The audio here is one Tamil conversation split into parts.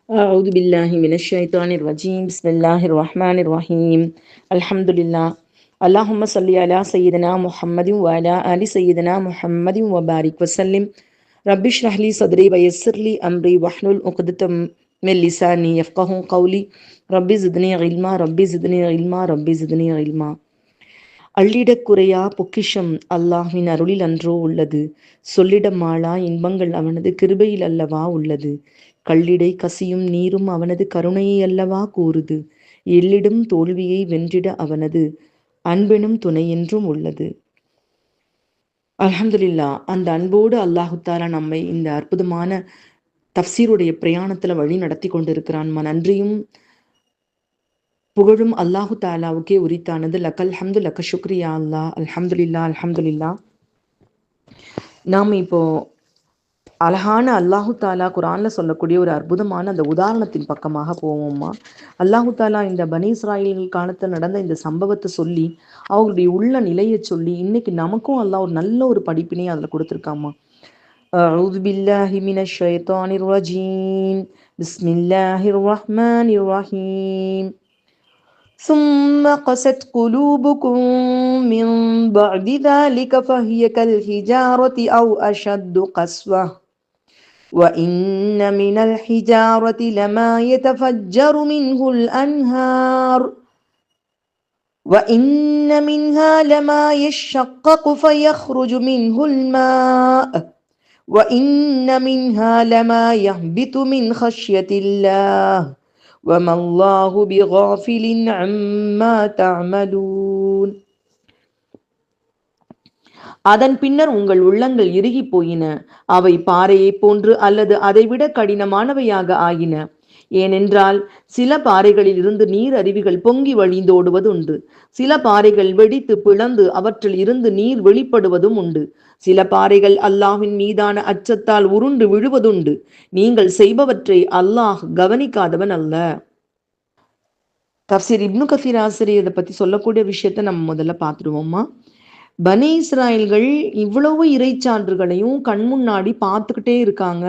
أعوذ بالله من الشيطان الرجيم بسم الله الرحمن الرحيم الحمد لله اللهم صل على سيدنا محمد وعلى آل سيدنا محمد وبارك وسلم رب اشرح لي صدري ويسر لي أمري واحلل عقدة من لساني يفقهوا قولي رب زدني علما رب زدني علما رب زدني علما. அள்ளிடக் குறையா பொக்கிஷம் அல்லாஹ்வின் அருளில் அன்றோ உள்ளது. சொல்லிட மாளா இன்பங்கள் அவனது கிருபையில் அல்லவா உள்ளது. கள்ளிடை கசியும் நீரும் அவனது கருணையை அல்லவா கூறுது. எள்ளிடும் தோல்வியை வென்றிட அவனது அன்பெனும் துணை என்றும் உள்ளது. அல்ஹம்துலில்லாஹ். அந்த அன்போடு அல்லாஹு தாலா நம்மை இந்த அற்புதமான தஃப்சீருடைய பிரயாணத்துல வழி நடத்தி கொண்டிருக்கிறான். நன்றியும் புகழும் அல்லாஹு தாலாவுக்கே உரித்தானது. லக்கல் ஹம்து லக்க ஷுக்ரியா அல்லாஹ். அல்ஹம்துலில்லாஹ் அல்ஹம்துலில்லாஹ். நாம் இப்போ அழகான அல்லாஹு தாலா குரான்ல சொல்லக்கூடிய ஒரு அற்புதமான அந்த உதாரணத்தின் பக்கமாக போவோம்மா. அல்லாஹு தாலா இந்த பனி இஸ்ராயேல் காலத்தில் நடந்த இந்த சம்பவத்தை சொல்லி அவங்களுடைய உள்ள நிலையை சொல்லி இன்னைக்கு நமக்கும் அல்லாஹ் ஒரு நல்ல ஒரு படிப்பினையும் அதில் கொடுத்துருக்காம்மா. அஊது பில்லாஹி மினஷ் ஷைத்தானிர் ரஜீம். பிஸ்மில்லாஹிர் ரஹ்மானிர் ரஹீம். ثم قست قلوبكم من بعد ذلك فهي كالحجارة أو أشد قسوة وإن من الحجارة لما يتفجر منه الأنهار وإن منها لما يشقق فيخرج منه الماء وإن منها لما يهبط من خشية الله وما الله بغافل عما تعملون. அதன் பின்னர் உங்கள் உள்ளங்கள் இறுகி போயின. அவை பாறையை போன்று அல்லது அதைவிட கடினமானவையாக ஆகின. ஏனென்றால் சில பாறைகளில் இருந்து நீர் அருவிகள் பொங்கி வழிந்தோடுவது உண்டு. சில பாறைகள் வெடித்து பிளந்து அவற்றில் இருந்து நீர் வெளிப்படுவதும் உண்டு. சில பாறைகள் அல்லாஹ்வின் மீதான அச்சத்தால் உருண்டு விழுவதுண்டு. நீங்கள் செய்பவற்றை அல்லாஹ் கவனிக்காதவன் அல்ல. தஃப்சீர் இப்னு கசீர் ஆசிரியர் இதை பத்தி சொல்லக்கூடிய விஷயத்த நம்ம முதல்ல பார்த்துடுவோம்மா. பனி இஸ்ராயல்கள் இவ்வளவு இறைச்சான்றுகளையும் கண் முன்னாடி பார்த்துக்கிட்டே இருக்காங்க.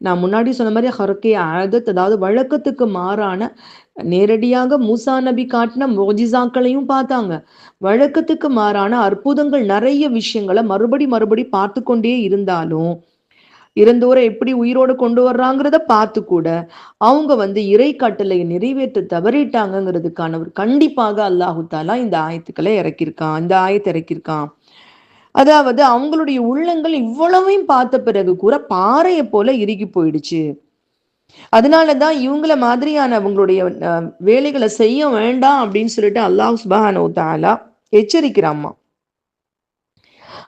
நான் முன்னாடி சொன்ன மாதிரி ஹரக்கே ஆதத், அதாவது வழக்கத்துக்கு மாறான நேரடியாக மூசா நபி காட்டின மோஜிசாக்களையும் பார்த்தாங்க. வழக்கத்துக்கு மாறான அற்புதங்கள் நிறைய விஷயங்களை மறுபடி பார்த்து கொண்டே இருந்தாலும் இறந்தோரை எப்படி உயிரோடு கொண்டு வர்றாங்கிறத பார்த்து கூட அவங்க இறை கட்டளையை நிறைவேற்ற தவறிட்டாங்கிறதுக்கான ஒரு கண்டிப்பாக அல்லாஹு தாலா இந்த ஆயத்தை இறக்கியிருக்கான். அதாவது அவங்களுடைய உள்ளங்கள் இவ்வளவையும் பார்த்த பிறகு கூட பாறையை போல இறுகி போயிடுச்சு. அதனாலதான் இவங்கள மாதிரியான அவங்களுடைய வேலைகளை செய்ய வேண்டாம் அப்படின்னு சொல்லிட்டு அல்லாஹ் சுப்ஹானஹு வ தஆலா எச்சரிக்கிறாம்மா.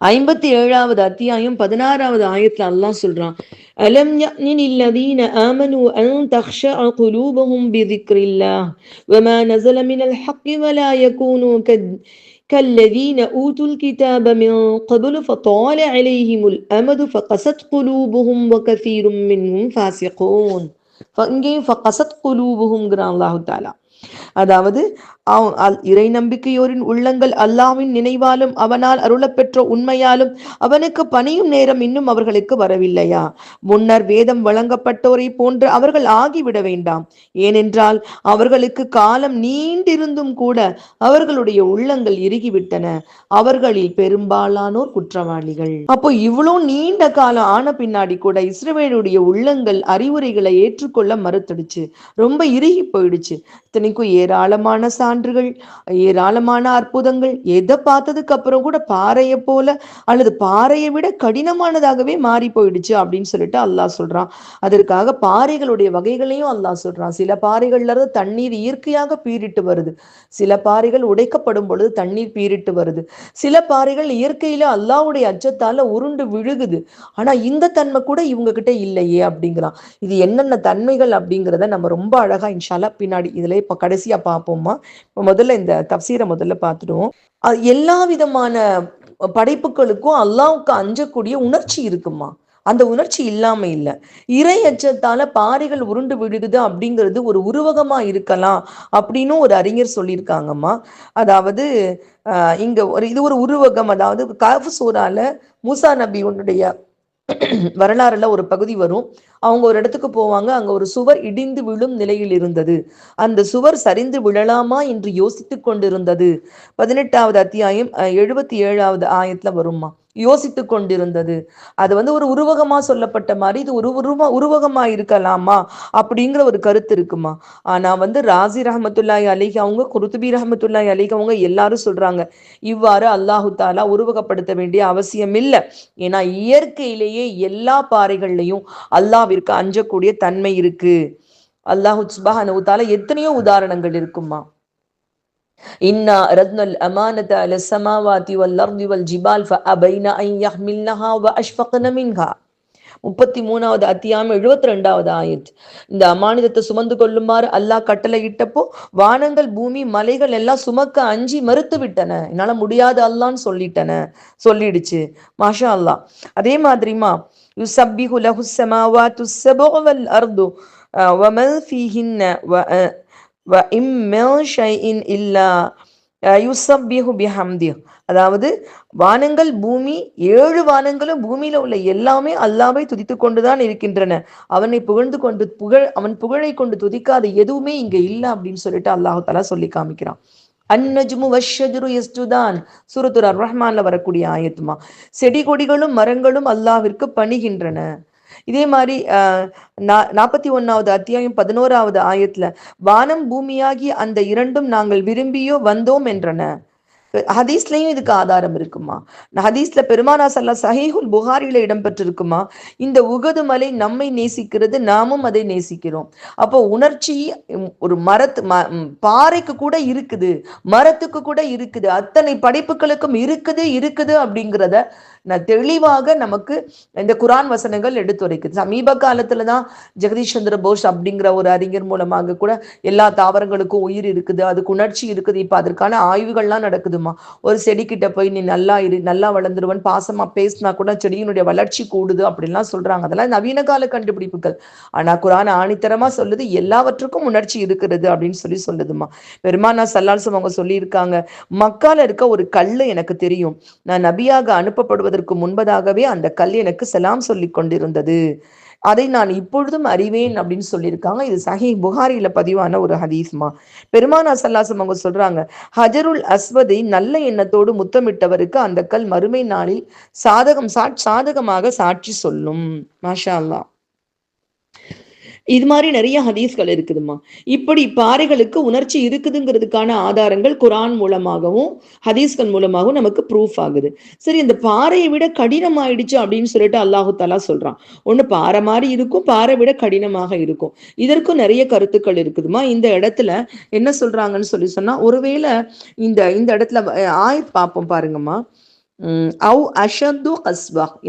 57வது அத்தியாயம் 16வது ஆயத்துல அல்லாஹ் சொல்றான், அலம் யஅனில் லதீன ஆமனு அன் தக்ஷஅ குலூபுஹும் பிதிக்ரில்லாஹ் வமா நஸல மினல் ஹக்கி வலா யகூனு كالذين أوتوا الكتاب من قبل فطال عليهم الأمد فقست قلوبهم وكثير منهم فاسقون. فقست قلوبهم الله تعالى. அதாவது இறை நம்பிக்கையோரின் உள்ளங்கள் அல்லாஹ்வின் நினைவாலும் அவனால் அருளப்பெற்ற உண்மையாலும் அவனுக்கு பணியும் நேரம் இன்னும் அவர்களுக்கு வரவில்லையா? முன்னர் வேதம் வழங்கப்பட்டோரை போன்று அவர்கள் ஆகிவிட வேண்டாம். ஏனென்றால் அவர்களுக்கு காலம் நீண்டிருந்தும் கூட அவர்களுடைய உள்ளங்கள் இறுகிவிட்டன. அவர்களில் பெரும்பாலானோர் குற்றவாளிகள். அப்போ இவ்வளவு நீண்ட காலம் ஆன பின்னாடி கூட இஸ்ரவேலுடைய உள்ளங்கள் அறிவுரைகளை ஏற்றுக்கொள்ள மறுத்துடுச்சு, ரொம்ப இறுகி போயிடுச்சு. இத்தனைக்கும் ஏராளமான சான்றுகள், ஏராளமான அற்புதங்கள், எதை பார்த்ததுக்கு அப்புறம் கூட பாறையை போல அல்லது பாறையை விட கடினமானதாகவே மாறி போயிடுச்சு அப்படின்னு சொல்லிட்டு அல்லாஹ் சொல்றான். அதற்காக பாறைகளுடைய வகைகளையும் அல்லாஹ் சொல்றான். சில பாறைகள்ல இருந்து தண்ணீர் இயற்கையாக பீரிட்டு வருது. சில பாறைகள் உடைக்கப்படும் பொழுது தண்ணீர் பீரிட்டு வருது. சில பாறைகள் இயற்கையில அல்லாஹ்வுடைய அச்சத்தால உருண்டு விழுகுது. ஆனா இந்த தன்மை கூட இவங்க கிட்ட இல்லையே அப்படிங்கிறான். இது என்னென்ன தன்மைகள் அப்படிங்கிறத நம்ம ரொம்ப அழகா இன்ஷா அல்லாஹ் பின்னாடி இதுல இப்ப கடைசியா பார்ப்போம்மா. முதல்ல இந்த தஃப்சீரை முதல்ல பார்த்துடுவோம். எல்லா விதமான படைப்புகளுக்கும் அல்லாஹ்வுக்கு அஞ்சக்கூடிய உணர்ச்சி இருக்குமா. அந்த உணர்ச்சி இல்லாம இல்ல. இறை அச்சத்தால பாறைகள் உருண்டு விழுகுது அப்படிங்கிறது ஒரு உருவகமா இருக்கலாம் அப்படின்னு ஒரு அறிஞர் சொல்லியிருக்காங்கம்மா. அதாவது இங்க இது ஒரு உருவகம். அதாவது கஹ்ஃப் சூரால மூசா நபி உன்னுடைய வரலாறுல ஒரு பகுதி வரும். அவங்க ஒரு இடத்துக்கு போவாங்க, அங்க ஒரு சுவர் இடிந்து விழும் நிலையில் இருந்தது. அந்த சுவர் சரிந்து விழலாமா என்று யோசித்துக் கொண்டிருந்தது. 18வது அத்தியாயம் 77வது ஆயத்துல வருமா, யோசித்துக் கொண்டிருந்தது. அது ஒரு உருவகமா சொல்லப்பட்ட மாதிரி இது ஒரு உருவகமா இருக்கலாமா அப்படிங்கிற ஒரு கருத்து இருக்குமா. ஆனா ராசி ரஹமத்துல்லாஹி அலைஹி அவங்க, குருத்துபி ரஹமத்துல்லாஹி அலைஹி அவங்க எல்லாரும் சொல்றாங்க, இவ்வாறு அல்லாஹு தாலா உருவகப்படுத்த வேண்டிய அவசியம் இல்லை. ஏன்னா இயற்கையிலேயே எல்லா பாறைகள்லையும் அல்லாஹ்விற்கு அஞ்சக்கூடிய தன்மை இருக்கு. அல்லாஹு சுப்ஹானஹு வ தஆலா எத்தனையோ உதாரணங்கள் இருக்குமா. இன்னா ரத்னல் அமானத அல ஸமாவாதி வல் அர்தி வல் ஜிபால் ஃபஅபைன அன் யஹ்மில்னஹா வ அஷ்ஃபக்ன மின்ஹா. 33வது அத்தியாயம் 72வது ஆயத். இந்த அமானிதத்தை சுமந்து கொள்ளுமாறு அல்லாஹ் கட்டளையிட்டப்போ வானங்கள் பூமி மலைகள் எல்லாம் சுமக்க அஞ்சி மறுத்து விட்டன. என்னால முடியாது அல்லான்னு சொல்லிடுச்சு. மாஷா அல்லாஹ். அதே மாதிரிமா, யுஸப்பிஹு லஹு ஸமாவாத்து ஸபஉ வல் அர்து வமன் ஃபீஹின்ன வ இம் மின் ஷைஇன் இல்லா யுஸப்பிஹு பிஹம்திஹ். அதாவது வானங்கள் பூமி, 7 வானங்களும் பூமியில உள்ள எல்லாமே அல்லாஹ்வை துதித்து கொண்டுதான் இருக்கின்றன. அவனை அவன் புகழை கொண்டு துதிக்காத எதுவுமே இங்க இல்லை அப்படின்னு சொல்லிட்டு அல்லாஹ் தஆலா சொல்லி காமிக்கிறான். அந்நஜ்மு வஷ்ஷஜரு யஸ்ஜுதான், சூரத்துர் அர் ரஹ்மான்ல வரக்கூடிய ஆயத்துமா. செடி கொடிகளும் மரங்களும் அல்லாஹ்விற்கு பணிகின்றன. இதே மாதிரி 41வது அத்தியாயம் 11வது ஆயத்துல, வானம் பூமியாகி அந்த இரண்டும் நாங்கள் விரும்பியோ வந்தோம் என்றன. ஹதீஸ்லயும் இதுக்கு ஆதாரம் இருக்குமா. ஹதீஸ்ல பெருமானா ஸல்லல்லாஹு சஹீஹுல் புகாரில இடம்பெற்றிருக்குமா, இந்த உகது மலை நம்மை நேசிக்கிறது, நாமும் அதை நேசிக்கிறோம். அப்போ உணர்ச்சி ஒரு பாறைக்கு கூட இருக்குது, மரத்துக்கு கூட இருக்குது, அத்தனை படைப்புகளுக்கும் இருக்குது அப்படிங்கிறத தெளிவாக நமக்கு இந்த குரான் வசனங்கள் எடுத்துரைக்குது. சமீப காலத்துலதான் ஜெகதீஷ் சந்திர போஸ் அப்படிங்கிற ஒரு அறிஞர் மூலமாக கூட எல்லா தாவரங்களுக்கும் உயிர் இருக்குது, அதுக்கு உணர்ச்சி இருக்குது, இப்ப அதற்கான ஆய்வுகள்லாம் நடக்குதுமா. ஒரு செடி கிட்ட போய் நீ நல்லா வளர்ந்துருவன் பாசமா பேசினா கூட செடியினுடைய வளர்ச்சி கூடுது அப்படின்லாம் சொல்றாங்க. அதெல்லாம் நவீன கால கண்டுபிடிப்புகள். ஆனா குரான் ஆணித்தரமா சொல்லுது எல்லாவற்றுக்கும் உணர்ச்சி இருக்கிறது அப்படின்னு சொல்லுதுமா. பெருமானா ஸல்லல்லாஹு அலைஹி வஸல்லம் அவங்க சொல்லியிருக்காங்க, மக்கால இருக்க ஒரு கல்லு எனக்கு தெரியும், நான் நபியாக அனுப்பப்படுவதற்கு முன்பதாகவே அந்த கல் எனக்கு சலாம் சொல்லி கொண்டிருந்தது, அதை நான் இப்பொழுதும் அறிவேன் அப்படின்னு சொல்லியிருக்காங்க. இது சஹீஹ் புகாரில பதிவான ஒரு ஹதீஸ்மா. பெருமானா ஸல்லல்லாஹு அலைஹி வஸல்லம் அவங்க சொல்றாங்க, ஹஜருல் அஸ்வதை நல்ல எண்ணத்தோடு முத்தமிட்டவருக்கு அந்த கல் மறுமை நாளில் சாதகமாக சாட்சி சொல்லும். மாஷா அல்லாஹ். இது மாதிரி நிறைய ஹதீஸ்கள் இருக்குதுமா. இப்படி பாறைகளுக்கு உணர்ச்சி இருக்குதுங்கிறதுக்கான ஆதாரங்கள் குரான் மூலமாகவும் ஹதீஸ்கள் மூலமாகவும் நமக்கு ப்ரூஃப் ஆகுது. சரி, இந்த பாறையை விட கடினமாயிடுச்சு அப்படின்னு சொல்லிட்டு அல்லாஹு தஆலா சொல்றான். ஒண்ணு பாறை மாதிரி இருக்கும், பாறை விட கடினமாக இருக்கும். இதற்கும் நிறைய கருத்துக்கள் இருக்குதுமா. இந்த இடத்துல என்ன சொல்றாங்கன்னு சொன்னா, ஒருவேளை இந்த இடத்துல ஆயத் பார்ப்போம் பாருங்கம்மா.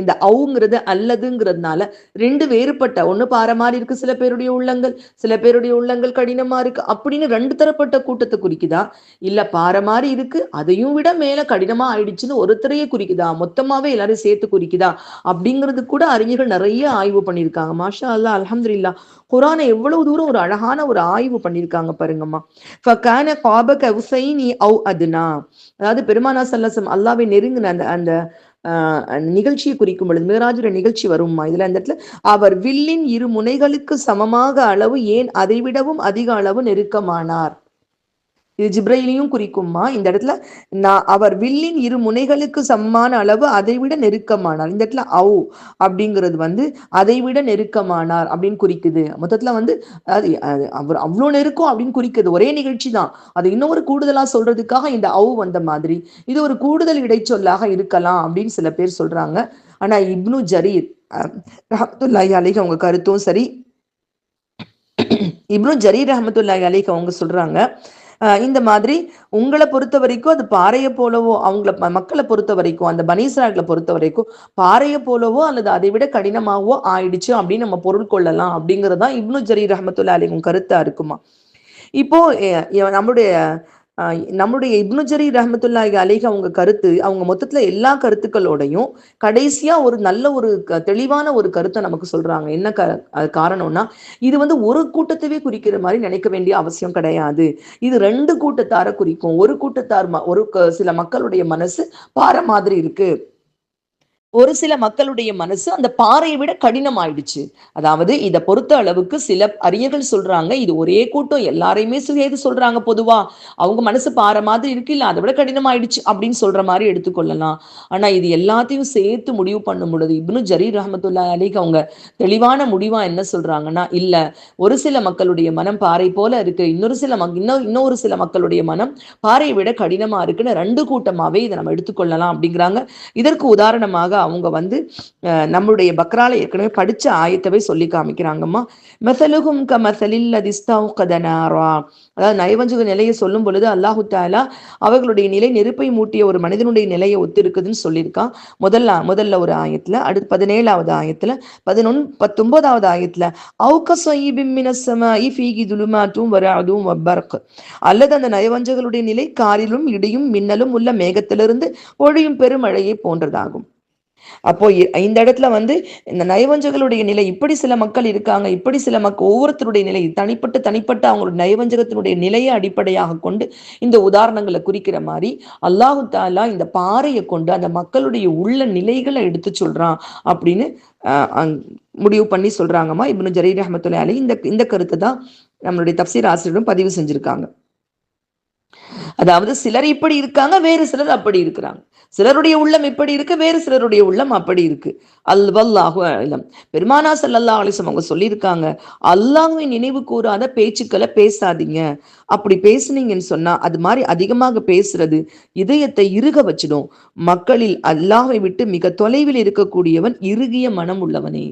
இந்த அவுங்கிறது அல்லதுங்கிறதுனால ரெண்டு வேறுபட்ட, ஒண்ணு பாறை மாதிரி இருக்கு சில பேருடைய உள்ளங்கள், சில பேருடைய உள்ளங்கள் கடினமா இருக்கு அப்படின்னு ரெண்டு தரப்பட்ட கூட்டத்தை குறிக்குதா, இல்ல பாறை மாதிரி இருக்கு அதையும் விட மேல கடினமா ஆயிடுச்சுன்னு ஒருத்தரையே குறிக்குதா, மொத்தமாவே எல்லாரும் சேர்த்து குறிக்குதா அப்படிங்கிறது கூட அறிஞர்கள் நிறைய ஆய்வு பண்ணியிருக்காங்க. மாஷா அல்லாஹ், அல்ஹம்துலில்லாஹ். குரானை எவ்வளவு தூரம் ஒரு அழகான ஒரு ஆய்வு பண்ணியிருக்காங்க பாருங்கம்மா. அதாவது பெருமானா ஸல்லல்லாஹு அலைஹி வஸல்லம் அல்லாஹ்வை நெருங்கின அந்த நிகழ்ச்சியை குறிக்கும் பொழுது மிராஜுடைய நிகழ்ச்சி வரும்மா. இதுல அந்த இடத்துல அவர் வில்லின் இரு முனைகளுக்கு சமமாக அளவு, ஏன் அதைவிடவும் அதிக அளவு நெருக்கமானார். இது ஜிப்ரைலையும் குறிக்கும்மா. இந்த இடத்துல அவர் வில்லின் இரு முனைகளுக்கு சமமான அளவு, அதை விட நெருக்கமானார். இந்த இடத்துல அப்படிங்கிறது அதை விட நெருக்கமானார் அப்படின்னு குறிக்குது. மொத்தத்துல அவர் அவ்வளோ நெருக்கம் அப்படின்னு குறிக்குது. ஒரே நிகழ்ச்சி தான், அது இன்னொரு கூடுதலா சொல்றதுக்காக இந்த வந்த மாதிரி இது ஒரு கூடுதல் இடைச்சொல்லாக இருக்கலாம் அப்படின்னு சில பேர் சொல்றாங்க. ஆனா இப்னு ஜரீர் ரஹ்மத்துல்லாஹி அலைஹி அவங்க கருத்தும் சரி, இப்னு ஜரீர் ரஹ்மத்துல்லாஹி அலைஹி அவங்க சொல்றாங்க, இந்த மாதிரி உங்களை பொறுத்த வரைக்கும் அது பாறையை போலவோ, மக்களை பொறுத்த வரைக்கும், அந்த பனி இஸ்ராயீலை பொறுத்த வரைக்கும் பாறையை போலவோ அல்லது அதை விட கடினமாகவோ ஆயிடுச்சு அப்படின்னு நம்ம பொருள் கொள்ளலாம் அப்படிங்கிறதா இப்னு ஜரீர் ரஹ்மத்துல்லாஹி அலைஹி கருத்தா இருக்குமா. இப்போ நம்முடைய இப்னு ஜரீர் ரஹ்மத்துல்லாஹி அலைஹி அவங்க கருத்து, அவங்க மொத்தத்துல எல்லா கருத்துக்களோடையும் கடைசியா ஒரு நல்ல ஒரு தெளிவான ஒரு கருத்தை நமக்கு சொல்றாங்க. என்ன காரணம்னா, இது ஒரு கூட்டத்தவே குறிக்கிற மாதிரி நினைக்க வேண்டிய அவசியம் கிடையாது. இது ரெண்டு கூட்டத்தார குறிக்கும். ஒரு கூட்டத்தார் சில மக்களுடைய மனசு பாறை மாதிரி இருக்கு, ஒரு சில மக்களுடைய மனசு அந்த பாறையை விட கடினம் ஆயிடுச்சு. அதாவது இதை பொறுத்த அளவுக்கு சில அறிஞர்கள் சொல்றாங்க, இது ஒரே கூட்டம் எல்லாரையுமே சேர்த்து சொல்றாங்க. பொதுவா அவங்க மனசு பாறை மாதிரி இருக்கு, இல்ல அதை விட கடினம் ஆயிடுச்சு அப்படின்னு சொல்ற மாதிரி எடுத்துக்கொள்ளலாம். ஆனா இது எல்லாத்தையும் சேர்த்து முடிவு பண்ணும் பொழுது இப்னு ஜரீர் ரஹ்மத்துல்லாஹி அலைஹி அவங்க தெளிவான முடிவா என்ன சொல்றாங்கன்னா, இல்ல ஒரு சில மக்களுடைய மனம் பாறை போல இருக்கு, இன்னொரு சில மக்களுடைய மனம் பாறையை விட கடினமா இருக்குன்னு ரெண்டு கூட்டமாவே இதை நம்ம எடுத்துக்கொள்ளலாம் அப்படிங்கிறாங்க. இதற்கு உதாரணமாக அவங்க நம்மளுடைய பக்ரால ஏற்கனவே படிச்ச ஆயத்தவை சொல்லி காமிக்கிறாங்கம்மா. மெசலுகும் க மெசலில் அதிஸ்தௌகதனாரா. அதாவது நயவஞ்சக நிலையை சொல்லும் பொழுது அல்லாஹு தாலா அவர்களுடைய நிலை நெருப்பை மூட்டிய ஒரு மனிதனுடைய நிலையை ஒத்து இருக்குதுன்னு சொல்லியிருக்கான். முதல்ல ஒரு ஆயத்துல, அடுத்து 17வது ஆயத்துல, 19வது ஆயத்துல அல்லது அந்த நயவஞ்சகளுடைய நிலை காரிலும் இடியும் மின்னலும் உள்ள மேகத்திலிருந்து பொழியும் பெருமழையை போன்றதாகும். அப்போ இந்த இடத்துல இந்த நயவஞ்சகளுடைய நிலை இப்படி சில மக்கள் இருக்காங்க, இப்படி சில மக்கள் ஒவ்வொருத்தருடைய நிலை தனிப்பட்ட அவங்களுடைய நயவஞ்சகத்தினுடைய நிலையை அடிப்படையாக கொண்டு இந்த உதாரணங்களை குறிக்கிற மாதிரி அல்லாஹு தாலா இந்த பாறையை கொண்டு அந்த மக்களுடைய உள்ள நிலைகளை எடுத்து சொல்றான் அப்படின்னு முடிவு பண்ணி சொல்றாங்கம்மா. இப்னு ஜரீர் ரஹ்மத்துல்லாஹி அலைஹி இந்த கருத்தை தான் நம்மளுடைய தப்சீர் ஆசிரியரும் பதிவு செஞ்சிருக்காங்க. அதாவது சிலர் இப்படி இருக்காங்க, வேறு சிலர் அப்படி இருக்கிறாங்க. சிலருடைய உள்ளம் இப்படி இருக்கு, வேறு சிலருடைய உள்ளம் அப்படி இருக்கு. அல்வல்லாஹு அலம். பெருமானா ஸல்லல்லாஹு அலைஹி வஸல்லம் அவங்க சொல்லியிருக்காங்க, அல்லாஹ்வை நினைவு கூறாத பேச்சுக்களை பேசாதீங்க. அப்படி பேசுனீங்கன்னு சொன்னா அது மாதிரி அதிகமாக பேசுறது இதயத்தை இறுக வச்சிடும். மக்களில் அல்லாஹ்வை விட்டு மிக தொலைவில் இருக்கக்கூடியவன் இறுகிய மனம் உள்ளவனே.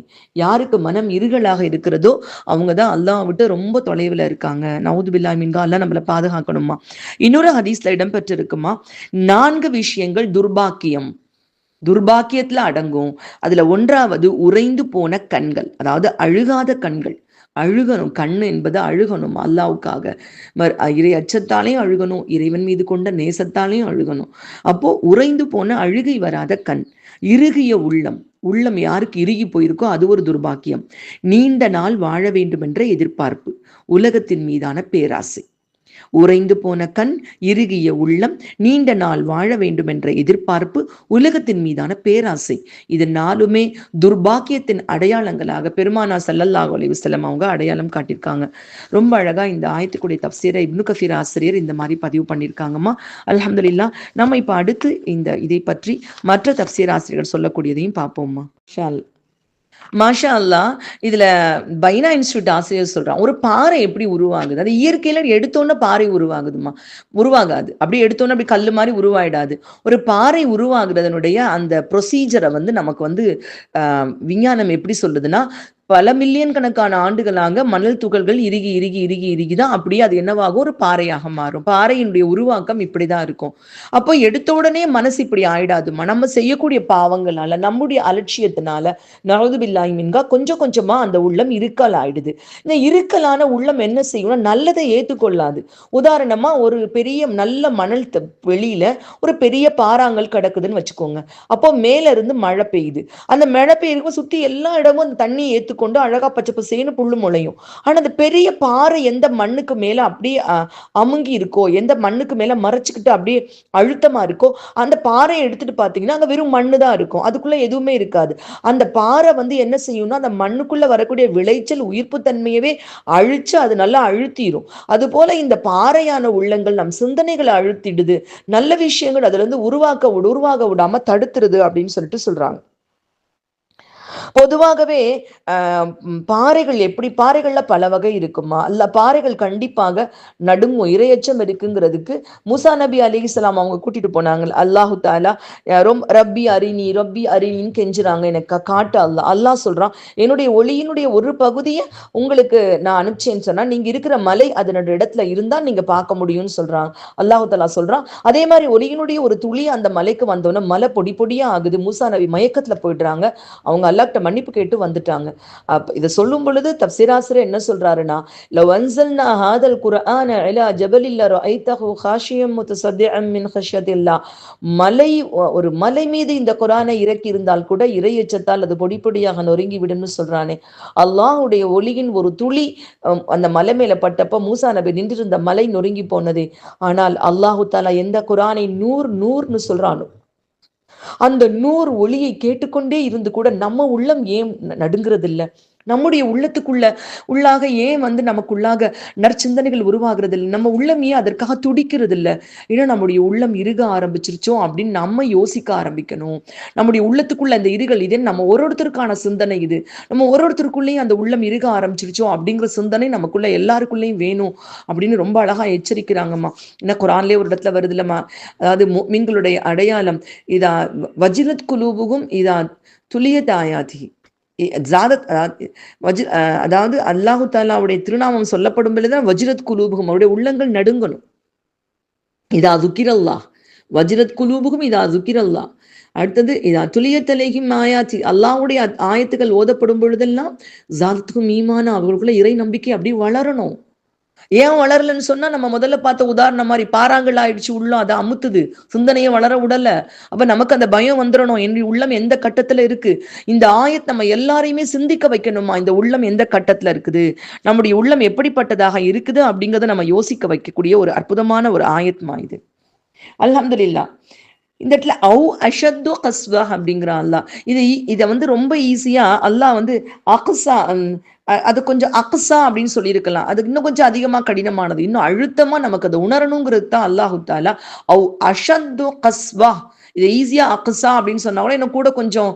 யாருக்கு மனம் இருகலாக இருக்கிறதோ அவங்கதான் அல்லாஹ் விட்டு ரொம்ப தொலைவில் இருக்காங்க. நவுது பில்லாஹ் மின்ஹா. அல்லாஹ் நம்மளை பாதுகாக்கணுமா. இன்னொரு ஹதீஸ்ல இடம்பெற்று இருக்குமா, 4 விஷயங்கள் துர்பாக்கியத்துல அடங்கும். அதுல ஒன்றாவது உறைந்து போன கண்கள், அதாவது அழுகாத கண்கள். அழுகணும், கண்ணு என்பது அழுகணும் அல்லாவுக்காக. இறை அச்சத்தாலையும் அழுகணும், இறைவன் மீது கொண்ட நேசத்தாலையும் அழுகணும். அப்போ உறைந்து போன அழுகை வராத கண். இறுகிய உள்ளம் யாருக்கு இறுகி போயிருக்கோ அது ஒரு துர்பாக்கியம். நீண்ட நாள் வாழ வேண்டும் என்ற எதிர்பார்ப்பு, உலகத்தின் மீதான பேராசை. உறைந்து போன கண், இறுகிய உள்ளம், நீண்ட நாள் வாழ வேண்டும் என்ற எதிர்பார்ப்பு, உலகத்தின் மீதான பேராசை. இது 4மே துர்பாக்கியத்தின் அடையாளங்களாக பெருமானா ஸல்லல்லாஹு அலைஹி வஸல்லம் அவங்க அடையாளம் காட்டியிருக்காங்க. ரொம்ப அழகா இந்த ஆயத்துக்குடைய தஃப்சீரை இப்னு கஸீர் ஆசிரியர் இந்த மாதிரி பதிவு பண்ணியிருக்காங்கம்மா. அல்ஹம்துலில்லாஹ். நம்ம இப்ப அடுத்து இதை பற்றி மற்ற தஃப்சீர் ஆசிரியர்கள் சொல்லக்கூடியதையும் பார்ப்போம்மா. மாஷா அல்லா. இதுல பைனா இன்ஸ்டியூட் ஆசிரியர் சொல்றான், ஒரு பாறை எப்படி உருவாகுது, அது இயற்கையில எடுத்தோன்னு பாறை உருவாகாது. அப்படி எடுத்தோன்னு அப்படி கல்லு மாதிரி உருவாயிடாது. ஒரு பாறை உருவாகுறதனுடைய அந்த ப்ரொசீஜரை நமக்கு விஞ்ஞானம் எப்படி சொல்லுதுன்னா, பல மில்லியன் கணக்கான ஆண்டுகளாக மணல் துகள்கள் இறுகிதான் அப்படியே அது என்னவாகும், ஒரு பாறையாக மாறும். பாறையினுடைய உருவாக்கம் இப்படிதான் இருக்கும். அப்போ எடுத்த உடனே மனசு இப்படி ஆயிடாதுமா. நம்ம செய்யக்கூடிய பாவங்களால, நம்முடைய அலட்சியத்தினால, நஅூது பில்லாஹி மின்ஹா, கொஞ்சம் கொஞ்சமா அந்த உள்ளம் இருக்கல் ஆயிடுது. இந்த இருக்கலான உள்ளம் என்ன செய்யும்னா, நல்லதை ஏற்றுக்கொள்ளாது. உதாரணமா ஒரு பெரிய நல்ல மணல் வெளியில ஒரு பெரிய பாறாங்கல் கிடக்குதுன்னு வச்சுக்கோங்க. அப்போ மேல இருந்து மழை பெய்யுது. அந்த மழை பெய்யும்போது சுத்தி எல்லா இடமும் அந்த தண்ணி ஏத்துக்கொண்டு அழகா பச்சை பசேன்னு புல்லு முளையும். ஆனா அந்த பெரிய பாறை எந்த மண்ணுக்கு மேல அப்படியே அமுங்கி இருக்கோ, எந்த மண்ணுக்கு மேல மறைச்சுக்கிட்டு அப்படியே அழுத்தமா இருக்கோ, அந்த பாறையை எடுத்துட்டு பாத்தீங்கன்னா அங்க வெறும் மண்ணு தான் இருக்கும், அதுக்குள்ள எதுவுமே இருக்காது. அந்த பாறை என்ன செய்யும்னா, அந்த மண்ணுக்குள்ள வரக்கூடிய விளைச்சல் உயிர்ப்பு தன்மையவே அழிச்சு அது நல்லா அழுத்திடும். அது போல இந்த பாறையான உள்ளங்கள் நம் சிந்தனைகளை அழுத்திடுது, நல்ல விஷயங்கள் அதுல இருந்து உருவாக விடாம தடுத்துருது அப்படின்னு சொல்றாங்க. பொதுவாகவே பாறைகள் எப்படி, பாறைகள்ல பல வகை இருக்குமா, அல்ல பாறைகள் கண்டிப்பாக நடுங்கும், இரையச்சம் இருக்குங்கிறதுக்கு மூசா நபி அலைஹிஸ்ஸலாம் அவங்க கூட்டிட்டு போனாங்க. அல்லாஹு தாலா ரப்பி அரினின்னு கெஞ்சுறாங்க, எனக்கு காட்டு. அல்லாஹ் சொல்றான், என்னுடைய ஒளியினுடைய ஒரு பகுதியை உங்களுக்கு நான் அனுப்பிச்சேன்னு சொன்னா, நீங்க இருக்கிற மலை அதனோட இடத்துல இருந்தா நீங்க பார்க்க முடியும்னு சொல்றாங்க. அல்லாஹு தாலா சொல்றான், அதே மாதிரி ஒளியினுடைய ஒரு துளி அந்த மலைக்கு வந்தோன்னா மலை பொடி பொடியா ஆகுது. மூசா நபி மயக்கத்துல போயிடுறாங்க. அவங்க அல்லாஹ்ட்ட மன்னிப்பு கேட்டு வந்துட்டாங்க. இதை சொல்லும் பொழுது தப்சீராசிரியர் என்ன சொல்றாருன்னா, லவ் அன்ஸல்னா ஹாதல் குர்ஆன இலா ஜபலில் லரஐதஹு காஷியம் முத்தஸத்திஅன் மின் கஷ்யத்தில்லாஹ். ஒரு மலை மீது இந்த குர்ஆனை இறக்கி இருந்தால் கூட இறையச்சத்தால் அது பொடி பொடியாக நொறுங்கி விடும்னு சொல்றானே. அல்லாஹ்வுடைய ஒளியின் ஒரு துளி அந்த மலை மேல பட்டப்ப மூசா நபி நின்றிருந்த மலை நொறுங்கி போனதே. ஆனால் அல்லாஹு தஆலா எந்த குர்ஆனை நூர்னு சொல்றானோ, அந்த நூறு ஒளியை கேட்டுக்கொண்டே இருந்து கூட நம்ம உள்ளம் ஏன் நடுங்கிறது இல்லை? நம்முடைய உள்ளாக ஏன் நமக்குள்ளாக நற்சிந்தனைகள் உருவாகிறது இல்லை? நம்ம உள்ளம் ஏன் அதற்காக துடிக்கிறது இல்லை? ஏன்னா நம்முடைய உள்ளம் இறுக ஆரம்பிச்சிருச்சோம் அப்படின்னு நம்ம யோசிக்க ஆரம்பிக்கணும். நம்முடைய உள்ளத்துக்குள்ள அந்த இருகள் இதே நம்ம ஒருத்தருக்கான சிந்தனை இது. நம்ம ஒருத்தருக்குள்ளேயும் அந்த உள்ளம் இறுக ஆரம்பிச்சிருச்சோம் அப்படிங்கிற சிந்தனை நமக்குள்ள எல்லாருக்குள்ளேயும் வேணும் அப்படின்னு ரொம்ப அழகா எச்சரிக்கிறாங்கம்மா. ஏன்னா குரான்லயே ஒரு இடத்துல வருது இல்லம்மா, அதாவது முஃமின்களுடைய அடையாளம் இதா வஜிலத் குலூபுகும் இதா துலியத் ஆயாதி. அதாவது அல்லாஹு தாலாவுடைய திருநாமம் சொல்லப்படும் பொழுதுதான் வஜ்ரத் குலூபுகும், அவருடைய உள்ளங்கள் நடுங்கணும். இதா துக்கிரல்லா வஜ்ரத் குலூபுகும் இதா துக்கிரல்லா. அடுத்தது இதா துலியத்தலைகும் ஆயாத்தி, அல்லாஹ்வுடைய ஆயத்துக்கள் ஓதப்படும் பொழுதெல்லாம் ஜாலத்துக்கும் ஈமான, அவர்களுக்குள்ள இறை நம்பிக்கை அப்படி வளரணும். ஏன் வளரலன்னு சொன்னா, நம்ம முதல்ல பார்த்த உதாரணம் மாதிரி பாறாங்கல் ஆயிடுச்சு உள்ளம், அதை அமுத்துது, சிந்தனையை வளர விடல. அப்ப நமக்கு அந்த பயம் வந்துடணும், என்னுடைய உள்ளம் எந்த கட்டத்துல இருக்கு. இந்த ஆயத் நம்ம எல்லாரையுமே சிந்திக்க வைக்கணுமா, இந்த உள்ளம் எந்த கட்டத்துல இருக்குது, நம்முடைய உள்ளம் எப்படிப்பட்டதாக இருக்குது அப்படிங்கிறத நம்ம யோசிக்க வைக்கக்கூடிய ஒரு அற்புதமான ஒரு ஆயத்மா இது. அல்ஹம்துலில்லாஹ். இந்த இடத்துல அஷத்து கஸ்வா அப்படிங்கிறான் அல்லாஹ். இதை ரொம்ப ஈஸியா அல்லாஹ் அக்ஸா, அது கொஞ்சம் அக்ஸா அப்படின்னு சொல்லியிருக்கலாம். அது இன்னும் கொஞ்சம் அதிகமா கடினமானது, இன்னும் அழுத்தமா நமக்கு அதை உணரணுங்கிறது தான் அல்லாஹு தாலா அஷத்து கஸ்வா. இதை ஈஸியா அக்ஸா அப்படின்னு சொன்னா கூட இன்னும் கூட கொஞ்சம்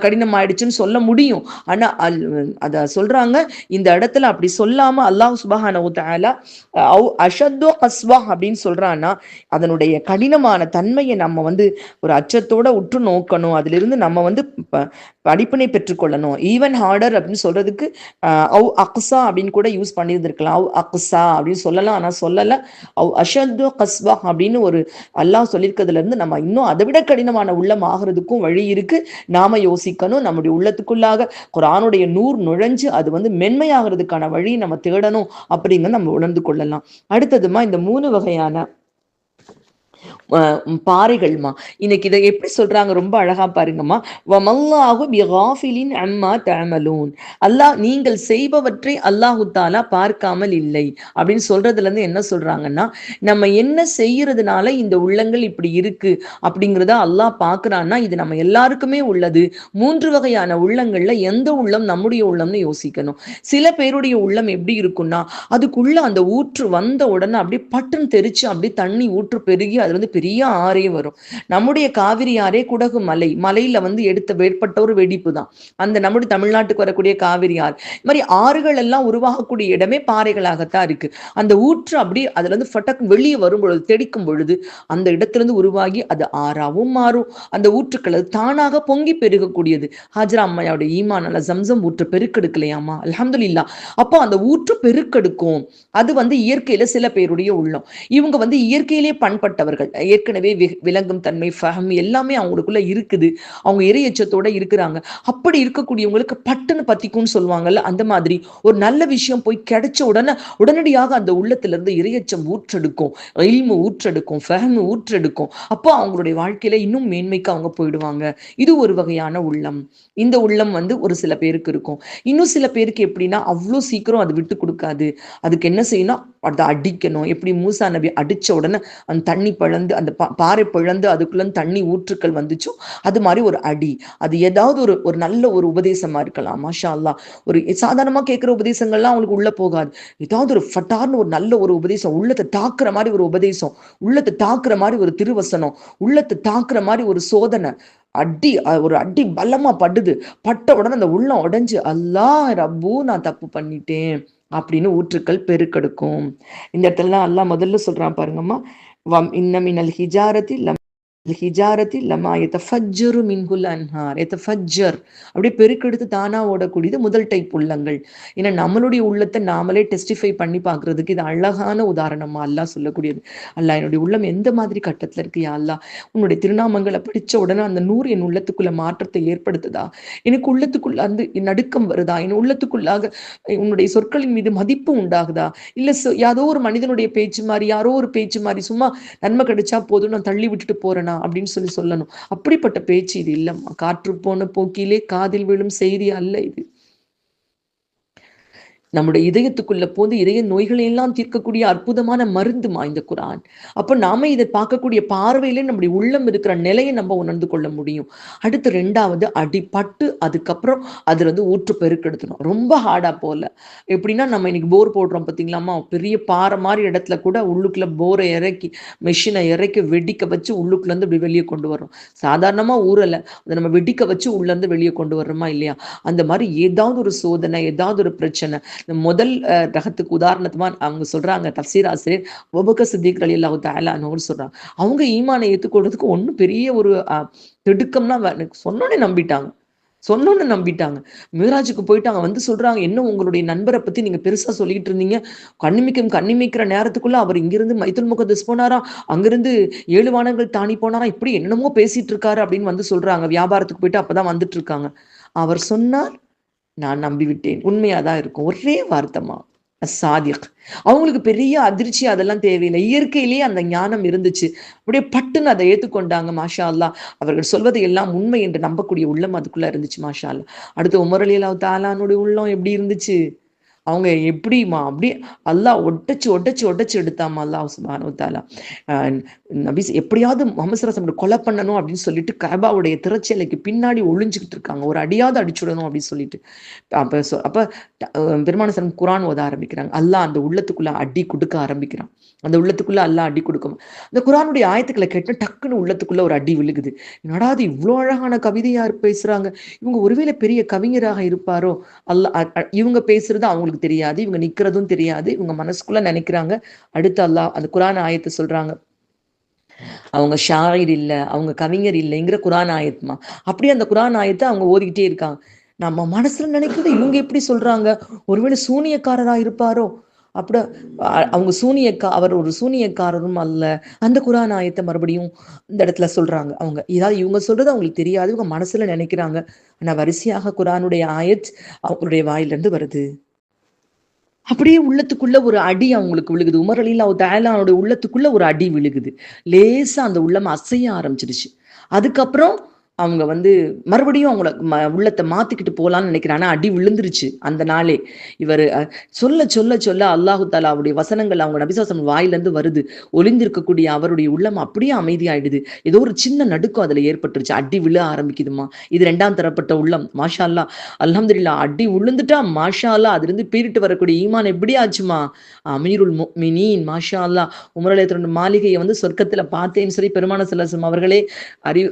கடினம் ஆயிடுச்சுன்னு சொல்ல முடியும். ஆனா அத சொல்றாங்க இந்த இடத்துல அப்படி சொல்லாம அல்லாஹ் சுப்ஹானஹு வ தஆலா அஷத்து கஸ்வா அப்படின்னு சொல்றான்னா, அதனுடைய கடினமான தன்மையை நம்ம ஒரு அச்சத்தோட உற்று நோக்கணும். அதுல இருந்து நம்ம படிப்பினை பெற்றுக்கொள்ளணும். ஈவன் ஹார்டர் அப்படின்னு சொல்றதுக்கு அக்ஸா அப்படின்னு கூட யூஸ் பண்ணியிருந்திருக்கலாம். அக்ஸா அப்படின்னு சொல்லலாம், ஆனா சொல்லல. அஷத்து கஸ்வா அப்படின்னு ஒரு அல்லாஹ் சொல்லியிருக்கிறதுல இருந்து நம்ம இன்னும் அதை விட கடினமான உள்ளம் ஆகிறதுக்கும் வழி இருக்கு. நாம யோசிக்கணும். நம்முடைய உள்ளத்துக்குள்ளாக குர்ஆனுடைய நூறு நுழைஞ்சு அது மென்மையாகிறதுக்கான வழி நம்ம தேடணும் அப்படிங்கிறத நம்ம உணர்ந்து கொள்ளலாம். அடுத்ததுமா இந்த 3 வகையான பாறைகள்மா. இன்னைக்கு இதை எப்படி சொல்றாங்க ரொம்ப அழகா பாருங்கம்மா. வமல்லாஹு பிகாஃபிலின் அம்மா தஅமலூன். அல்லாஹ் நீங்கள் செய்பவற்றை அல்லாஹு தாலா பார்க்காமல் இல்லை அப்படின்னு சொல்றதுல இருந்து என்ன சொல்றாங்கன்னா, நம்ம என்ன செய்யறதுனால இந்த உள்ளங்கள் இப்படி இருக்கு அப்படிங்கிறத அல்லாஹ் பார்க்கறான்னா, இது நம்ம எல்லாருக்குமே உள்ளது. 3 வகையான உள்ளங்கள்ல எந்த உள்ளம் நம்முடைய உள்ளம்னு யோசிக்கணும். சில பேருடைய உள்ளம் எப்படி இருக்குன்னா, அதுக்குள்ள அந்த ஊற்று வந்த உடனே அப்படியே பட்டுன்னு தெரிச்சு அப்படியே தண்ணி ஊற்று பெருகி அது பெரிய ஆறே வரும். நம்முடைய காவிரி ஆறே குடகு மலையில எடுத்த ஏற்பட்ட ஒரு வெடிப்பு தான் அந்த நம்முடைய தமிழ்நாட்டுக்கு வரக்கூடிய காவிரி ஆறு. இது மாதிரி ஆறுகள் எல்லாம் உருவாகக்கூடிய இடமே பாறைகளாகத்தான் இருக்கு. அந்த ஊற்று அப்படியே அதுல இருந்து ஃபட்டக்கு வெளியே வரும் பொழுது, தெடிக்கும் பொழுது அந்த இடத்திலிருந்து உருவாகி அது ஆறாவும் மாறும். அந்த ஊற்றுக்கள் அது தானாக பொங்கி பெருகக்கூடியது. ஹாஜரா அம்மையோட ஈமானால ஜம்சம் ஊற்று பெருக்கெடுக்கலையாமா, அல்ஹம்துலில்லாஹ். அப்போ அந்த ஊற்று பெருக்கெடுக்கும். அது இயற்கையில சில பேருடைய உள்ளம். இவங்க இயற்கையிலே பண்பட்டவர்கள், ஏற்கனவே விளங்கும் தன்மை, ஃபஹம் எல்லாமே அவங்களுக்குள்ள இருக்குது. அவங்க இறையச்சத்தோட இருக்கிறாங்க. அப்படி இருக்கக்கூடியவங்களுக்கு பட்டுன்னு பத்திக்கும்னு சொல்லுவாங்கல்ல, அந்த மாதிரி ஒரு நல்ல விஷயம் போய் கிடைச்ச உடனடியாக அந்த உள்ளத்துல இருந்து இறையச்சம் ஊற்றெடுக்கும், இல்மு ஊற்றெடுக்கும், ஃபஹம் ஊற்றெடுக்கும். அப்போ அவங்களுடைய வாழ்க்கையில இன்னும் மேன்மைக்கு அவங்க போயிடுவாங்க. இது ஒரு வகையான உள்ளம். இந்த உள்ளம் ஒரு சில பேருக்கு இருக்கும். இன்னும் சில பேருக்கு எப்படின்னா, அவ்வளோ சீக்கிரம் அது விட்டு கொடுக்காது. அதுக்கு என்ன செய்யணும், அதை அடிக்கணும். எப்படி மூசா நபி அடிச்ச உடனே அந்த தண்ணி பிழந்து, அந்த பாறை பிழந்து அதுக்குள்ள தண்ணி ஊற்றுக்கள் வந்துச்சோ, அது மாதிரி ஒரு அடி. அது ஏதாவது ஒரு நல்ல ஒரு உபதேசமா இருக்கலாம். மாஷா அல்லாஹ். ஒரு சாதாரணமா கேட்கிற உபதேசங்கள்லாம் அவங்களுக்கு உள்ள போகாது. ஏதாவது ஒரு ஃபட்டார்னு ஒரு நல்ல ஒரு உபதேசம், உள்ளத்தை தாக்குற மாதிரி ஒரு உபதேசம், உள்ளத்தை தாக்குற மாதிரி ஒரு திருவசனம், உள்ளத்தை தாக்குற மாதிரி ஒரு சோதனை, ஒரு அடி பலமா படுது. பட்ட உடனே அந்த உள்ளம் உடைஞ்சு, அல்லாஹ் ரப்பு நான் தப்பு பண்ணிட்டேன் அப்படின்னு ஊற்றுக்கள் பெருக்கெடுக்கும். இந்த இடத்துல அல்லாஹ் முதல்ல சொல்றான் பாருங்கம்மா, இன்ன மினல் ஹிஜாரத்தி லமா யதஃபஜ்ஜரு மின்ஹுல் அன்ஹார். யதஃபஜ்ஜர் அப்படியே பெருக்கெடுத்து தானா ஓடக்கூடியது முதல் டைப் உள்ளங்கள். ஏன்னா நம்மளுடைய உள்ளத்தை நாமளே டெஸ்டிஃபை பண்ணி பார்க்கறதுக்கு இது அழகான உதாரணமா அல்லாஹ் சொல்லக்கூடியது. அல்லாஹ் என்னுடைய உள்ளம் எந்த மாதிரி கட்டத்துல இருக்கு, யா அல்லாஹ் உன்னுடைய திருநாமங்களை படிச்ச உடனே அந்த நூறு என் உள்ளத்துக்குள்ள மாற்றத்தை ஏற்படுத்துதா, எனக்கு உள்ளத்துக்குள்ள நடுக்கம் வருதா, என் உள்ளத்துக்குள்ளாக உன்னுடைய சொற்களின் மீது மதிப்பு உண்டாகுதா, இல்ல யாரோ ஒரு மனிதனுடைய பேச்சு மாதிரி, யாரோ ஒரு பேச்சு மாதிரி சும்மா நன்மை கிடைச்சா போதும் நான் தள்ளி விட்டுட்டு போறேனா அப்படின்னு சொல்லணும். அப்படிப்பட்ட பேச்சு இது இல்லம்மா. காற்று போன போக்கிலே காதில் விழும் செய்தி அல்ல இது. நம்முடைய இதயத்துக்குள்ள போது இதய நோய்களை எல்லாம் தீர்க்கக்கூடிய அற்புதமான மருந்துமா இந்த குரான். அப்ப நாம இதை பார்க்கக்கூடிய பார்வையிலே நம்முடைய உள்ளம் இருக்கிற நிலையை நம்ம உணர்ந்து கொள்ள முடியும். அடுத்து 2வது அடிபட்டு அதுக்கப்புறம் அதுல இருந்து ஊற்று பெருக்கெடுத்தணும். ரொம்ப ஹார்டா போல. எப்படின்னா நம்ம இன்னைக்கு போர் போடுறோம் பார்த்தீங்களாமா, பெரிய பாறை மாதிரி இடத்துல கூட உள்ளுக்குள்ள போரை இறக்கி மெஷினை இறக்கி வெடிக்க வச்சு உள்ளுக்குள்ள இருந்து இப்படி வெளியே கொண்டு வர்றோம். சாதாரணமா ஊரல அதை நம்ம வெடிக்க வச்சு உள்ள இருந்து வெளியே கொண்டு வர்றோமா இல்லையா? அந்த மாதிரி ஏதாவது ஒரு சோதனை, ஏதாவது ஒரு பிரச்சனை. இந்த முதல் ரகத்துக்கு உதாரணத்துமா அவங்க சொல்றாங்க, தஃசீர் ஆசிரியர் அபூபக்கர் சித்திக் ரலியல்லாஹு தஆலா அன்ஹு சொல்றாங்க, அவங்க ஈமானை ஏற்றுக்கொள்றதுக்கு ஒன்றும் பெரிய ஒரு திடுக்கம்னா சொன்னோன்னே நம்பிட்டாங்க. சொன்னோன்னு நம்பிட்டாங்க. மிராஜுக்கு போயிட்டாங்க, வந்து சொல்றாங்க, என்ன உங்களுடைய நண்பரை பத்தி நீங்க பெருசா சொல்லிட்டு இருந்தீங்க, கண்ணிமிக்கிற நேரத்துக்குள்ள அவர் இங்கிருந்து மைத்துல் முகத்தஸ் போனாராம், அங்கிருந்து 7 வானங்கள் தாண்டி போனாராம், இப்படி என்னமோ பேசிட்டு இருக்காரு அப்படின்னு வந்து சொல்றாங்க. வியாபாரத்துக்கு போயிட்டு அப்பதான் வந்துட்டு இருக்காங்க. அவர் சொன்னார், நான் நம்பிவிட்டேன். உண்மையாதான் இருக்கும். ஒரே வார்த்தைமா, சாதிக். அவங்களுக்கு பெரிய அதிர்ச்சி அதெல்லாம் தேவையில்லை. இயற்கையிலேயே அந்த ஞானம் இருந்துச்சு. அப்படியே பட்டுன்னு அதை ஏற்றுக்கொண்டாங்க. மாஷா அல்லா. அவர்கள் சொல்வது எல்லாம் உண்மை என்று நம்பக்கூடிய உள்ளம் அதுக்குள்ள இருந்துச்சு. மாஷா அல்லா. அடுத்து உமர் ரலியல்லாஹு தஆலானுடைய உள்ளம் எப்படி இருந்துச்சு? அவங்க எப்படிமா அப்படியே அல்லாஹ் ஒட்டச்சு எடுத்தாமா அல்லாஹ் சுப்ஹானஹு வ தஆலா. நபி எப்படியாவது முஹம்மது ஸல்லல்லாஹு அலைஹி வஸல்லம் கொலை பண்ணணும் அப்படின்னு சொல்லிட்டு கஅபாவுடைய திரைச்சீலைக்கு பின்னாடி ஒளிஞ்சுக்கிட்டு இருக்காங்க. ஒரு அடியாவது அடிச்சுடணும் அப்படின்னு சொல்லிட்டு. அப்ப பெருமானார் ஸல்லல்லாஹு குர்ஆன் ஓத ஆரம்பிக்கிறாங்க. அல்லாஹ் அந்த உள்ளத்துக்குள்ள அடி கொடுக்க ஆரம்பிக்கிறான். அந்த உள்ளத்துக்குள்ள அல்லாஹ் அடி கொடுக்கும். அந்த குர்ஆனுடைய ஆயத்துக்களை கேட்டு டக்குன்னு உள்ளத்துக்குள்ள ஒரு அடி விழுகுது. என்னடா அது இவ்வளோ அழகான கவிதையா பேசுறாங்க, இவங்க ஒருவேளை பெரிய கவிஞராக இருப்பாரோ? அல்லாஹ் இவங்க பேசுறது அவங்களுக்கு தெரியாது, இவங்க நிக்கிறதும் தெரியாது, இவங்க மனசுக்குள்ள நினைக்கிறாங்க. அடுத்து அல்லாஹ் அந்த குர்ஆன் ஆயத்தை சொல்றாங்க, அவங்க ஷாயிர் இல்ல, அவங்க கவிஞர் இல்லைங்கிற குர்ஆன் ஆயத்மா. அப்படியே அந்த குர்ஆன் ஆயத்தை அவங்க ஓதிக்கிட்டே இருக்காங்க. நம்ம மனசுல நினைக்கிறது இவங்க எப்படி சொல்றாங்க? ஒருவேளை சூனியக்காரரா இருப்பாரோ? அப்படி அவங்க அவர் ஒரு சூனியக்காரரும் அல்ல. அந்த குர்ஆன் ஆயத்தை மறுபடியும் இந்த இடத்துல சொல்றாங்க. அவங்க ஏதாவது இவங்க சொல்றது அவங்களுக்கு தெரியாது, இவங்க மனசுல நினைக்கிறாங்க. ஆனா வரிசையாக குர்ஆனுடைய ஆயத் அவங்களுடைய வாயிலிருந்து வருது. அப்படியே உள்ளத்துக்குள்ள ஒரு அடி அவங்களுக்கு விழுகுது. உமர் ரலியல்லாஹு தஆலாவுடைய உள்ளத்துக்குள்ள ஒரு அடி விழுகுது. லேசா அந்த உள்ளம் அசைய ஆரம்பிச்சிருச்சு. அதுக்கப்புறம் அவங்க மறுபடியும் அவங்கள உள்ளத்தை மாத்திக்கிட்டு போலான்னு நினைக்கிறாங்க. ஆனா அடி விழுந்துருச்சு அந்த நாளே. இவர் சொல்ல சொல்ல சொல்ல அல்லாஹு தஆலாவுடைய வசனங்கள் அவங்க நபி ஸல்லல்லாஹு அலைஹி வஸல்லம் வாயிலிருந்து வருது. ஒளிந்திருக்கக்கூடிய அவருடைய உள்ளம் அப்படியே அமைதியாயிடுது. ஏதோ ஒரு சின்ன நடுக்கம் அதுல ஏற்பட்டுருச்சு. அடி விழ ஆரம்பிக்குதுமா. இது 2ஆம் தரப்பட்ட உள்ளம். மாஷா அல்லாஹ், அல்ஹம்துலில்லாஹ். அடி விழுந்துட்டா மாஷா அல்லாஹ், அதுல இருந்து பீறிட்டு வரக்கூடிய ஈமான் எப்படி ஆச்சுமா? அமீருல் முஃமினீன் மாஷா அல்லாஹ். உமர் ரலியல்லாஹு மாளிகையை சொர்க்கத்துல பார்த்தேன்னு சொல்லி பெருமானார் ஸல்லல்லாஹு அலைஹி வஸல்லம் அவர்களே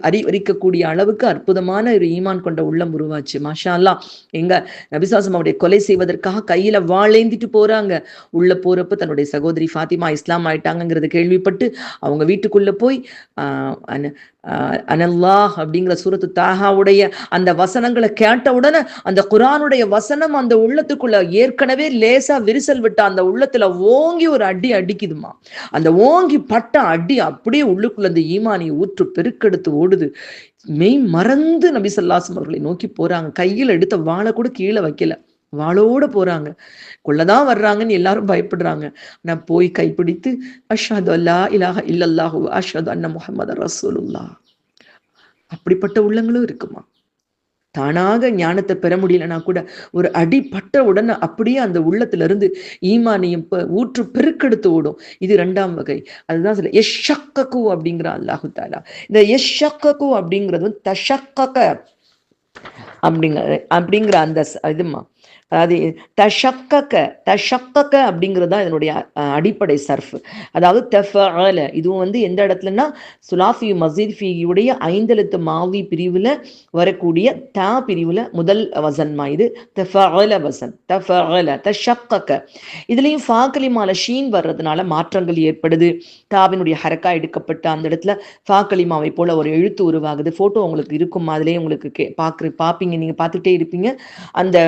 அறிவிக்கக்கூடிய அளவுக்கு அற்புதமான ஒரு ஈமான் கொண்ட உள்ளம் உருவாச்சு. மாஷா அல்லாஹ். எங்க நபி ஸல்லல்லாஹு அலைஹி வஸல்லம் அவருடைய கொலை செய்வதற்காக கையில வாளேந்திட்டு போறாங்க. உள்ள போறப்ப தன்னுடைய சகோதரி ஃபாத்திமா இஸ்லாம் ஆயிட்டாங்கிறத கேள்விப்பட்டு அவங்க வீட்டுக்குள்ள போய் அனல்லாஹ் அப்படிங்கிற சூரத்து தாஹாவுடைய அந்த வசனங்களை கேட்ட உடனே அந்த குர்ஆனுடைய வசனம் அந்த உள்ளத்துக்குள்ள ஏற்கனவே லேசா விரிசல் விட்ட அந்த உள்ளத்துல ஓங்கி ஒரு அடி அடிக்குதுமா. அந்த ஓங்கி பட்ட அடி அப்படியே உள்ளுக்குள்ள அந்த ஈமானியை ஊற்று பெருக்கெடுத்து ஓடுது. மெய் மறந்து நபி ஸல்லல்லாஹு அலைஹி வஸல்லம் அவர்களை நோக்கி போறாங்க. கையில் எடுத்த வாளை கூட கீழே வைக்கல, வாளோட போறாங்க. கொள்ளதான் வர்றாங்கன்னு எல்லாரும் பயப்படுறாங்க. நான் போய் கைப்பிடித்து அஷ்ஹது அல்லா இலாஹ இல்லல்லாஹு அஷ்ஹது அன்ன முஹம்மது ரசூலுல்லாஹ். அப்படிப்பட்ட உள்ளங்களும் இருக்குமா. தானாக ஞானத்தை பெற முடியலன்னா கூட ஒரு அடிப்பட்ட உடனே அப்படியே அந்த உள்ளத்துல இருந்து ஈமானியம் ஊற்று பெருக்கெடுத்து ஓடும். இது 2ஆம் வகை. அதுதான் சொல்ல யஷ்ஷக்ககு அப்படிங்கிற அல்லாஹு தஆலா. இந்த யஷ்ஷக்ககு அப்படிங்கிறது தஷக்கக அப்படிங்கிற அந்த இதுமா. அதாவது தஷக்கக அப்படிங்கிறது தான் இதனுடைய அடிப்படை சர்ஃப். அதாவது தஃஅல இதுவும் எந்த இடத்துலன்னா சுலாஃபி மஸீத் ஃபீயுடைய 5 எழுத்து மாவி பிரிவுல வரக்கூடிய தா பிரிவுல முதல் வசன்மா. இது தஃஅல வசன். தஃஅல தஷக்கக. இதுலயும் ஃபா கலிமால ஷீன் வர்றதுனால மாற்றங்கள் ஏற்படுது. தாவினுடைய ஹரக்கா எடுக்கப்பட்ட அந்த இடத்துல ஃபா கலிமாவை போல ஒரு எழுத்து உருவாகுது. போட்டோ உங்களுக்கு இருக்கும், அதுலேயே உங்களுக்கு பார்ப்பீங்க, நீங்க பார்த்துட்டே இருப்பீங்க. அந்த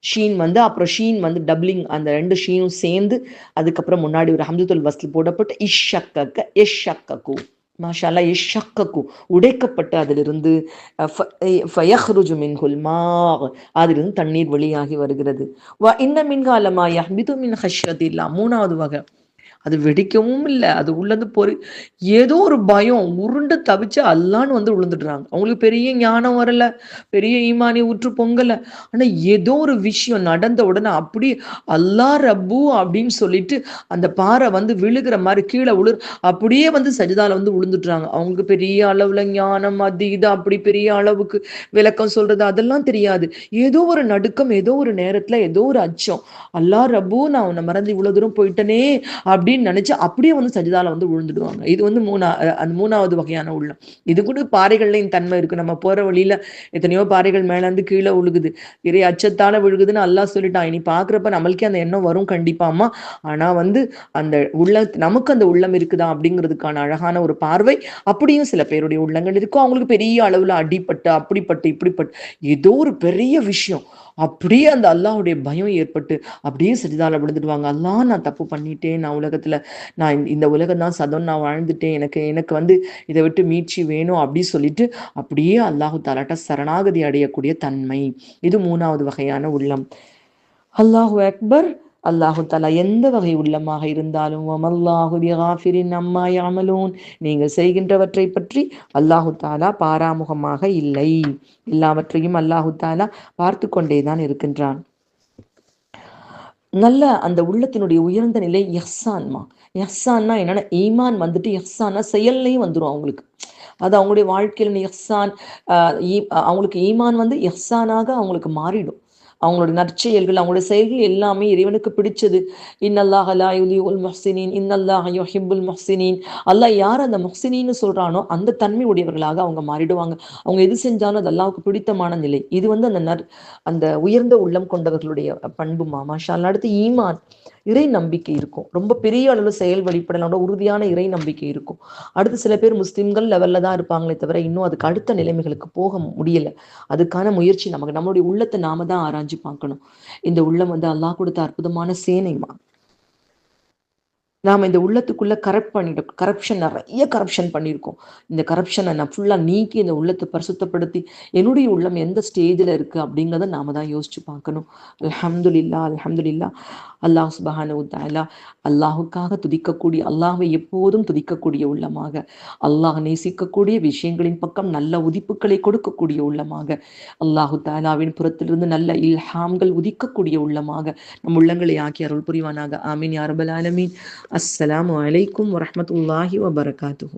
ஷீன் அப்புறம் ஷீன் டப்ளிங், அந்த 2 ஷீனும் சேர்ந்து அதுக்கப்புறம் முன்னாடி ஒரு ஹம்துல் வஸ்ல் போடப்பட்டு இஷ்ஷக்கக எஷ்ஷக்ககு. மாஷா அல்லாஹ். இஷ்ஷக்ககு உடைக்கப்பட்டு அதிலிருந்து ஃபயஹ்ருஜு மின்ஹுல் மா, அதிலிருந்து தண்ணீர் வெளியாகி வருகிறது. வ இன்ன மின்ஹா லமா யஹ்பிது மின் ஹஷ்யத்தில்லாஹ். 3ஆவது வகை அது வெடிக்கவும் இல்லை, அது உள்ளது ஏதோ ஒரு பயம் உருண்டு தவிச்சு அல்லான்னு வந்து விழுந்துடுறாங்க. அவங்களுக்கு பெரிய ஞானம் வரல, பெரிய ஈமானி ஊற்று பொங்கல. ஆனா ஏதோ ஒரு விஷயம் நடந்த உடனே அப்படி அல்லா ரப்பு அப்படின்னு சொல்லிட்டு அந்த பாறை வந்து விழுகிற மாதிரி கீழே அப்படியே வந்து சஜிதால வந்து விழுந்துடுறாங்க. அவங்களுக்கு பெரிய அளவுல ஞானம் அது இது அப்படி பெரிய அளவுக்கு விளக்கம் சொல்றது அதெல்லாம் தெரியாது. ஏதோ ஒரு நடுக்கம், ஏதோ ஒரு நேரத்துல ஏதோ ஒரு அச்சம், அல்லா ரப்பு நான் உன்னை மறந்து இவ்வளவு தூரம் போயிட்டனே அப்படின்னு நினைச்சு அப்படியே வந்து சஜிதால வந்து விழுந்துடுவாங்க. இது வந்து அந்த 3வது வகையான உள்ளம். இது கூட பாறைகள்லையும் தன்மை இருக்கு. நம்ம போற வழியில எத்தனையோ பாறைகள் மேல இருந்து கீழே விழுகுது, இறை அச்சத்தால விழுகுதுன்னு அல்லாஹ் சொல்லிட்டான். இனி பாக்குறப்ப நம்மளுக்கே அந்த எண்ணம் வரும் கண்டிப்பாமா. ஆனா வந்து அந்த நமக்கு அந்த உள்ளம் இருக்குதா அப்படிங்கிறதுக்கான அழகான ஒரு பார்வை அப்படியும் சில பேருடைய உள்ளங்கள் இருக்கும். அவங்களுக்கு பெரிய அளவுல அடிப்பட்டு அப்படிப்பட்டு இப்படிப்பட்டு ஏதோ ஒரு பெரிய விஷயம் அப்படியே அந்த அல்லாஹ்வுடைய பயம் ஏற்பட்டு அப்படியே சஜிதால விழுந்துடுவாங்க. அல்லாஹ் நான் தப்பு பண்ணிட்டேன், நான் உலகத்துல நான் இந்த உலகம் தான் சதம், நான் வாழ்ந்துட்டேன், எனக்கு எனக்கு வந்து இதை விட்டு மீட்சி வேணும் அப்படி சொல்லிட்டு அப்படியே அல்லாஹு தாலாட்ட சரணாகதி அடையக்கூடிய தன்மை. இது 3வது வகையான உள்ளம். அல்லாஹு அக்பர். அல்லாஹு தாலா எந்த வகை உள்ளமாக இருந்தாலும் வமல்லாஹு பிகாஃபிரின் அம்மா யஅமலூன், நீங்கள் செய்கின்றவற்றை பற்றி அல்லாஹு தாலா பாராமுகமாக இல்லை. எல்லாவற்றையும் அல்லாஹு தாலா பார்த்து கொண்டேதான் இருக்கின்றான். நல்ல அந்த உள்ளத்தினுடைய உயர்ந்த நிலை இஹ்சான்மா. இஹ்சான்னா என்னன்னா, ஈமான் வந்துட்டு இஹ்சான்னா செயல்லையும் வந்துடும் அவங்களுக்கு. அது அவங்களுடைய வாழ்க்கையில இஹ்சான், அவங்களுக்கு ஈமான் வந்து இஹ்சானாக அவங்களுக்கு மாறிடும். அவங்களோட நற்செயல்கள், அவங்களுடைய செயல்கள் எல்லாமே இறைவனுக்கு பிடிச்சது. இன்னல்லாஹ லா யுலியுல் முஹ்சினீன் இன்னல்லாஹ யுஹிப்புல் முஹ்சினீன். அல்லாஹ் யார் அந்த முஹ்சினீன்னு சொல்றானோ அந்த தன்மை உடையவர்களாக அவங்க மாறிடுவாங்க. அவங்க எது செஞ்சாலும் அது அல்லாஹ்வுக்கு பிடித்தமான நிலை. இது வந்து அந்த உயர்ந்த உள்ளம் கொண்டவர்களுடைய பண்புமா. மாஷா அல்லாஹ். அடுத்து ஈமான், இறை நம்பிக்கை இருக்கும். ரொம்ப பெரிய அளவில் செயல் வழிபடலோட உறுதியான இறை நம்பிக்கை இருக்கும். அடுத்து சில பேர் முஸ்லிம்கள் லெவல்ல தான் இருப்பாங்களே தவிர இன்னும் அதுக்கு அடுத்த நிலைமைகளுக்கு போக முடியல. அதுக்கான முயற்சி நமக்கு, நம்மளுடைய உள்ளத்தை நாம தான் ஆராய்ஞ்சு பார்க்கணும். இந்த உள்ளம் வந்து அல்லாஹ் கொடுத்த அற்புதமான சேனைமா. நாம இந்த உள்ளத்துக்குள்ள கரப்ஷன், நிறைய கரப்ஷன் பண்ணியிருக்கோம். இந்த கரப்ஷனை நான் ஃபுல்லா நீக்கி இந்த உள்ளத்தை பரிசுத்தப்படுத்தி என்னுடைய உள்ளம் எந்த ஸ்டேஜில் இருக்கு அப்படிங்கிறத நாம தான் யோசிச்சு பார்க்கணும். அல்ஹம்துலில்லாஹ், அல்ஹம்துலில்லாஹ். அல்லாஹ் சுப்ஹானஹு தஆலா அல்லாஹுக்காக துதிக்கக்கூடிய, அல்லாஹ்வை எப்போதும் துதிக்கக்கூடிய உள்ளமாக, அல்லாஹ் நேசிக்கக்கூடிய விஷயங்களின் பக்கம் நல்ல உதிப்புகளை கொடுக்கக்கூடிய உள்ளமாக, அல்லாஹு தஆலாவின் புறத்திலிருந்து நல்ல இல்ஹாம்கள் உதிக்கக்கூடிய உள்ளமாக நம் உள்ளங்களை ஆக்கி அருள் புரிவானாக. ஆமீன் யா ரப்பல் ஆலமீன். அஸ்ஸலாமு அலைக்கும் வரஹ்மத்துல்லாஹி வபரகாத்துஹு.